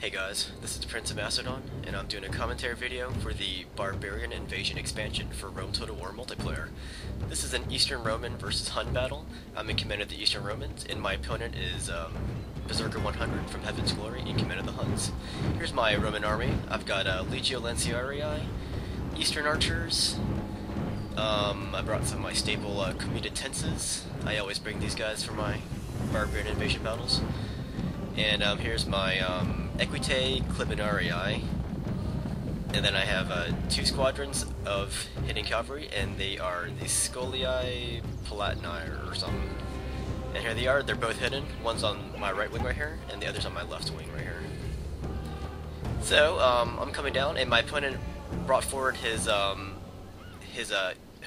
Hey guys, this is the Prince of Macedon, and I'm doing a commentary video for the Barbarian Invasion expansion for Rome Total War multiplayer. This is an Eastern Roman versus Hun battle. I'm in command of the Eastern Romans, and my opponent is Berserker 100 from HeavensGlory in command of the Huns. Here's my Roman army. I've got Legio Lanciarii, Eastern Archers. I brought some of my staple commuted tenses. I always bring these guys for my Barbarian Invasion battles. And here's my Equite Clibanarii, and then I have 2 squadrons of hitting cavalry, and they are the Scholii Palatini or something. And here they are, they're both hidden. One's on my right wing right here, and the other's on my left wing right here. So, I'm coming down, and my opponent brought forward his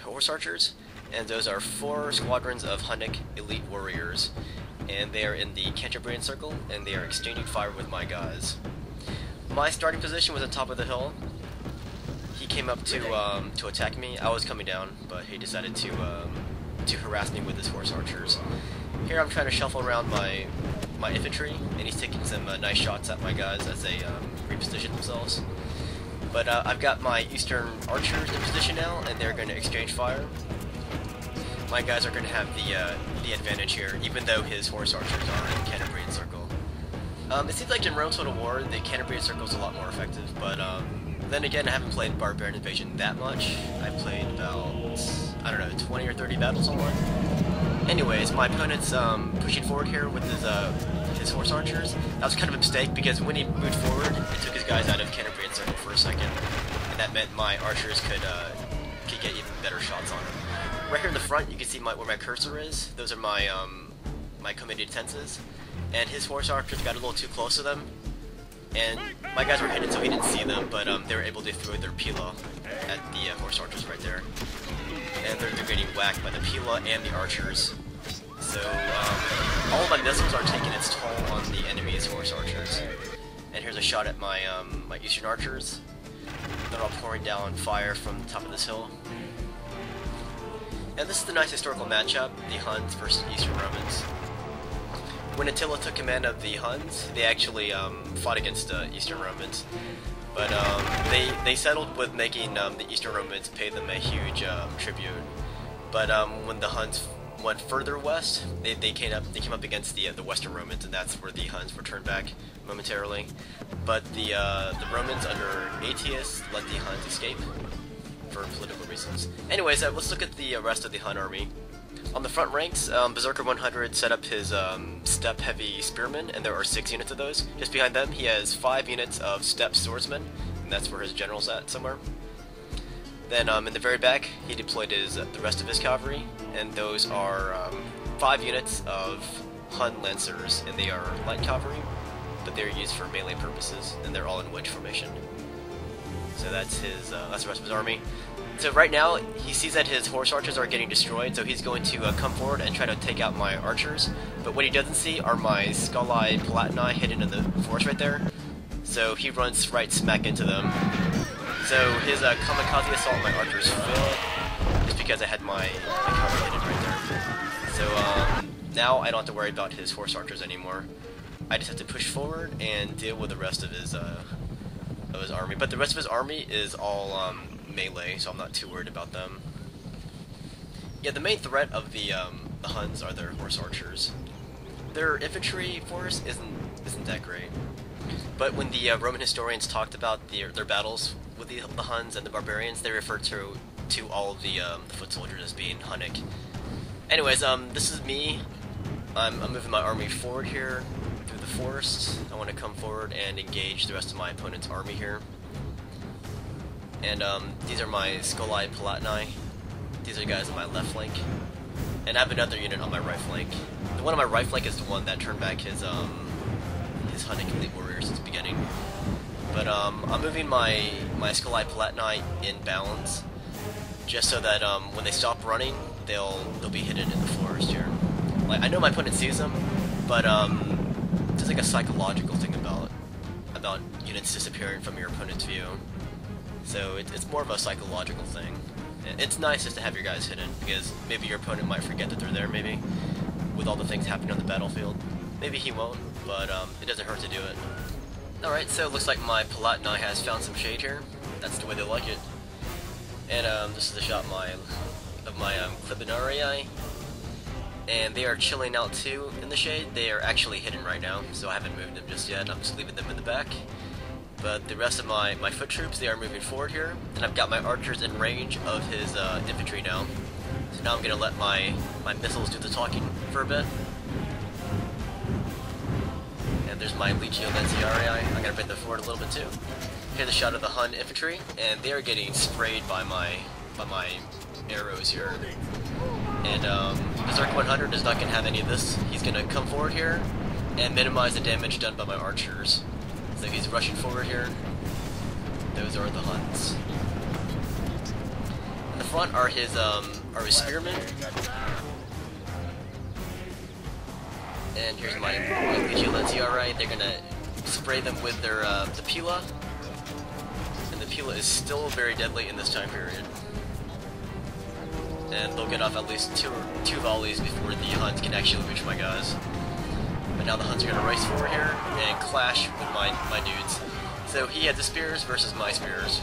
horse archers, and those are 4 squadrons of Hunnic elite warriors. And they are in the Cantabrian circle, and they are exchanging fire with my guys. My starting position was on top of the hill. He came up to attack me. I was coming down, but he decided to harass me with his horse archers. Here I'm trying to shuffle around my infantry, and he's taking some nice shots at my guys as they reposition themselves. But I've got my Eastern archers in position now, and they're going to exchange fire. My guys are going to have the advantage here, even though his horse archers are in the Cantabrian circle. It seems like in Rome Total War, the Cantabrian circle is a lot more effective, but then again, I haven't played Barbarian Invasion that much. I've played about, I don't know, 20 or 30 battles online. Anyways, my opponent's pushing forward here with his horse archers. That was kind of a mistake, because when he moved forward, it took his guys out of Cantabrian circle for a second, and that meant my archers could get even better shots on him. Right here in the front, you can see where my cursor is. Those are my my committed tenses, and his horse archers got a little too close to them, and my guys were hidden, so he didn't see them, but they were able to throw their pila at the horse archers right there, and they're getting whacked by the pila and the archers. So all of my missiles are taking its toll on the enemy's horse archers. And here's a shot at my my Eastern archers. They're all pouring down fire from the top of this hill. And this is the nice historical matchup, the Huns versus Eastern Romans. When Attila took command of the Huns, they actually fought against Eastern Romans, but they settled with making the Eastern Romans pay them a huge tribute. But when the Huns went further west, they came up against the Western Romans, and that's where the Huns were turned back momentarily. But the Romans under Aetius let the Huns escape for political reasons. Anyways, let's look at the rest of the Hun army. On the front ranks, Berserker 100 set up his steppe-heavy spearmen, and there are 6 units of those. Just behind them, he has 5 units of steppe swordsmen, and that's where his general's at somewhere. Then in the very back, he deployed the rest of his cavalry, and those are 5 units of Hun lancers, and they are light cavalry, but they're used for melee purposes, and they're all in wedge formation. So that's the rest of his army. So right now, he sees that his horse archers are getting destroyed, so he's going to come forward and try to take out my archers. But what he doesn't see are my Scholii Palatini hidden in the forest right there. So he runs right smack into them. So his kamikaze assault on my archers failed, just because I had my cavalry hidden right there. So now I don't have to worry about his horse archers anymore. I just have to push forward and deal with the rest of his army. But the rest of his army is all melee, so I'm not too worried about them. Yeah, the main threat of the Huns are their horse archers. Their infantry force isn't that great. But when the Roman historians talked about their battles with the Huns and the barbarians, they referred to all of the foot soldiers as being Hunnic. Anyways, this is me. I'm moving my army forward here through the forest. I want to come forward and engage the rest of my opponent's army here. And these are my Scholii Palatini. These are the guys on my left flank. And I have another unit on my right flank. The one on my right flank is the one that turned back his Hunnic elite warriors at the beginning. But I'm moving my Scholii Palatini in bounds, just so that when they stop running, they'll be hidden in the forest here. Like, I know my opponent sees them, but there's like a psychological thing about units disappearing from your opponent's view. So it's more of a psychological thing. It's nice just to have your guys hidden, because maybe your opponent might forget that they're there, maybe, with all the things happening on the battlefield. Maybe he won't, but it doesn't hurt to do it. Alright. Alright, so it looks like my Palatinai has found some shade here. That's the way they like it. And this is a shot of my Clibinarii. And they are chilling out too in the shade. They are actually hidden right now, so I haven't moved them just yet. I'm just leaving them in the back. But the rest of my foot troops, they are moving forward here. And I've got my archers in range of his infantry now. So now I'm going to let my missiles do the talking for a bit. And there's my Legio Lanciarii. I'm going to bring them forward a little bit too. Here's a shot of the Hun infantry, and they are getting sprayed by my arrows here. And Berserk 100 is not going to have any of this. He's going to come forward here and minimize the damage done by my archers. So he's rushing forward here. Those are the Huns. In the front are his spearmen. And here's my Legio Lanciarii. They're going to spray them with their the Pila. And the Pila is still very deadly in this time period. And they'll get off at least two volleys before the Huns can actually reach my guys. But now the Huns are going to race forward here and clash with my dudes. So he had the spears versus my spears.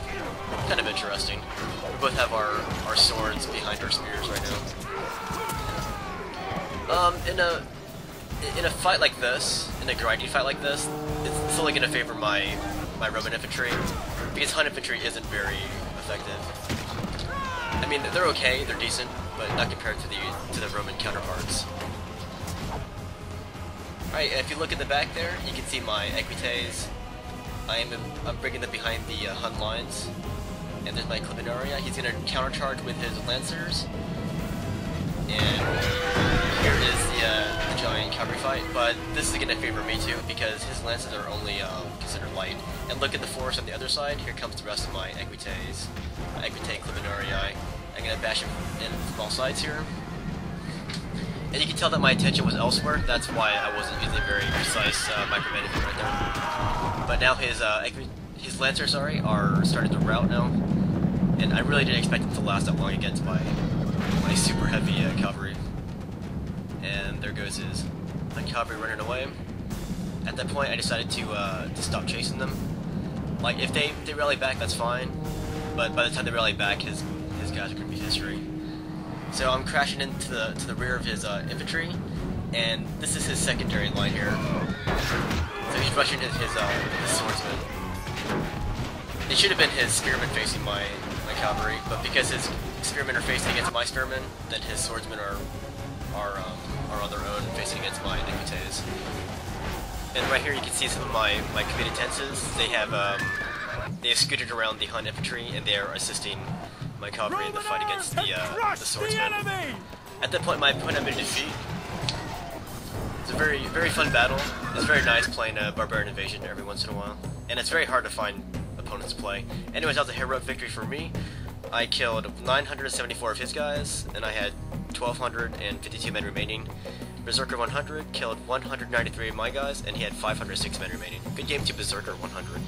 Kind of interesting. We both have our swords behind our spears right now. In a fight like this, in a grinding fight like this, it's only going to favor my Roman infantry, because Hun infantry isn't very effective. I mean, they're okay, they're decent, but not compared to the Roman counterparts. Alright, if you look at the back there, you can see my Equites. I'm bringing them behind the Hun lines. And there's my Clibinarii. He's going to countercharge with his Lancers. And here is the giant cavalry fight, but this is going to favor me too, because his Lances are only considered light. And look at the force on the other side. Here comes the rest of my Equites. Equite Clibinarii. I'm going to bash him in from all sides here. And you can tell that my attention was elsewhere. That's why I wasn't using very precise micromanagement right there. But now his Lancers, are starting to rout now. And I really didn't expect it to last that long against my super heavy cavalry. And there goes my cavalry running away. At that point, I decided to stop chasing them. Like, if they rally back, that's fine. But by the time they rally back, his guys are going to be history. So I'm crashing into the rear of his infantry, and this is his secondary line here. So he's rushing his swordsmen. It should have been his spearmen facing my cavalry, but because his spearmen are facing against my spearmen, then his swordsmen are on their own facing against my Equites. And right here you can see some of my committenses. They have scooted around the Hun infantry, and they are assisting my cavalry in the fight against the swordsmen. At that point, my opponent had been defeated. It's a very, very fun battle. It's very nice playing a Barbarian Invasion every once in a while, and it's very hard to find opponents to play. Anyways, that was a heroic victory for me. I killed 974 of his guys, and I had 1,252 men remaining. Berserker 100 killed 193 of my guys, and he had 506 men remaining. Good game to Berserker 100.